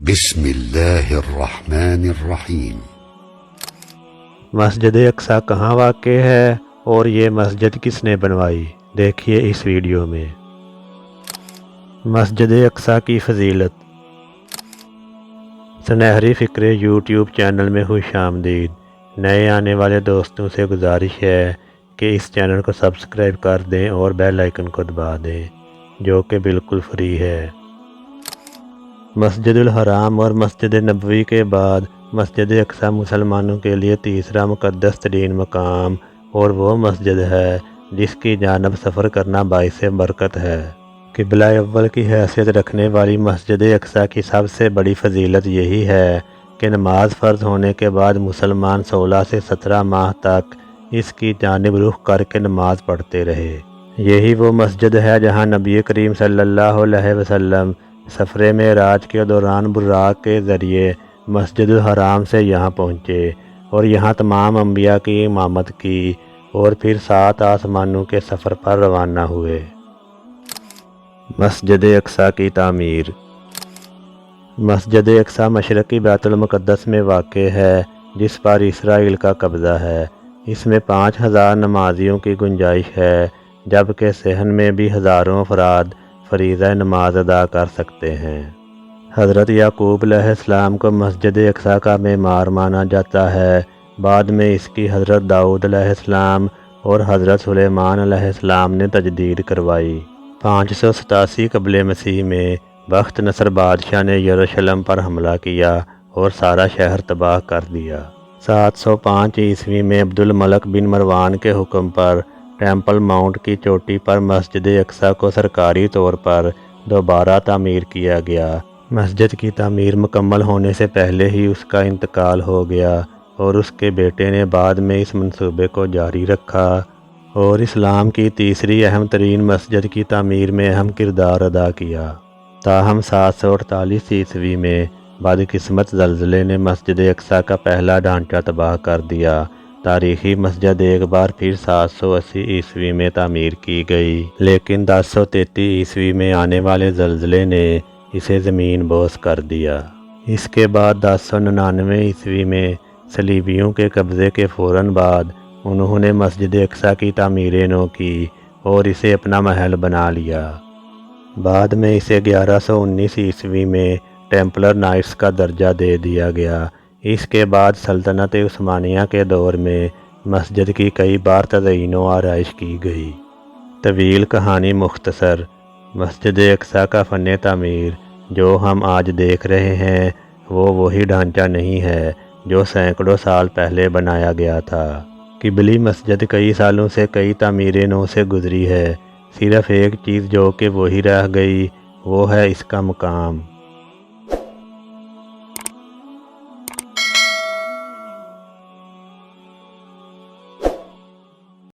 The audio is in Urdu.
بسم اللہ الرحمن الرحیم۔ مسجد اقصی کہاں واقع ہے اور یہ مسجد کس نے بنوائی، دیکھیے اس ویڈیو میں۔ مسجد اقصی کی فضیلت۔ سنہری فکرے یوٹیوب چینل میں خوش آمدید۔ نئے آنے والے دوستوں سے گزارش ہے کہ اس چینل کو سبسکرائب کر دیں اور بیل آئیکن کو دبا دیں، جو کہ بالکل فری ہے۔ مسجد الحرام اور مسجد نبوی کے بعد مسجد اقصی مسلمانوں کے لیے تیسرا مقدس ترین مقام اور وہ مسجد ہے جس کی جانب سفر کرنا باعث برکت ہے۔ قبلہ اول کی حیثیت رکھنے والی مسجد اقصی کی سب سے بڑی فضیلت یہی ہے کہ نماز فرض ہونے کے بعد مسلمان 16 سے 17 ماہ تک اس کی جانب رخ کر کے نماز پڑھتے رہے۔ یہی وہ مسجد ہے جہاں نبی کریم صلی اللہ علیہ وسلم سفر معراج کے دوران براق کے ذریعے مسجد الحرام سے یہاں پہنچے اور یہاں تمام انبیاء کی امامت کی اور پھر 7 آسمانوں کے سفر پر روانہ ہوئے۔ مسجد اقصی کی تعمیر۔ مسجد اقصی مشرقی بیت المقدس میں واقع ہے جس پر اسرائیل کا قبضہ ہے۔ اس میں 5000 نمازیوں کی گنجائش ہے، جبکہ صحن میں بھی ہزاروں افراد فریضہ نماز ادا کر سکتے ہیں۔ حضرت یعقوب علیہ السلام کو مسجد اقصی کا معمار مانا جاتا ہے۔ بعد میں اس کی حضرت داؤد علیہ السلام اور حضرت سلیمان علیہ السلام نے تجدید کروائی۔ 587 قبل مسیح میں بخت نصر بادشاہ نے یروشلم پر حملہ کیا اور سارا شہر تباہ کر دیا۔ 705 عیسوی میں عبد الملک بن مروان کے حکم پر ٹیمپل ماؤنٹ کی چوٹی پر مسجد اقصی کو سرکاری طور پر دوبارہ تعمیر کیا گیا۔ مسجد کی تعمیر مکمل ہونے سے پہلے ہی اس کا انتقال ہو گیا اور اس کے بیٹے نے بعد میں اس منصوبے کو جاری رکھا اور اسلام کی تیسری اہم ترین مسجد کی تعمیر میں اہم کردار ادا کیا۔ تاہم 748 عیسوی میں بدقسمت زلزلے نے مسجد اقصی کا پہلا ڈھانچہ تباہ کر دیا۔ تاریخی مسجد ایک بار پھر 780 عیسوی میں تعمیر کی گئی، لیکن 1033 عیسوی میں آنے والے زلزلے نے اسے زمین بوس کر دیا۔ اس کے بعد 1099 عیسوی میں صلیبیوں کے قبضے کے فوراً بعد انہوں نے مسجد اقصی کی تعمیر نو کی اور اسے اپنا محل بنا لیا۔ بعد میں اسے 1119 عیسوی میں ٹیمپلر نائٹس کا درجہ دے دیا گیا۔ اس کے بعد سلطنت عثمانیہ کے دور میں مسجد کی کئی بار تزئین و آرائش کی گئی۔ طویل کہانی مختصر۔ مسجد اقصی کا فن تعمیر جو ہم آج دیکھ رہے ہیں وہ وہی ڈھانچہ نہیں ہے جو سینکڑوں سال پہلے بنایا گیا تھا۔ قبلی مسجد کئی سالوں سے کئی تعمیر نو سے گزری ہے، صرف ایک چیز جو کہ وہی رہ گئی وہ ہے اس کا مقام۔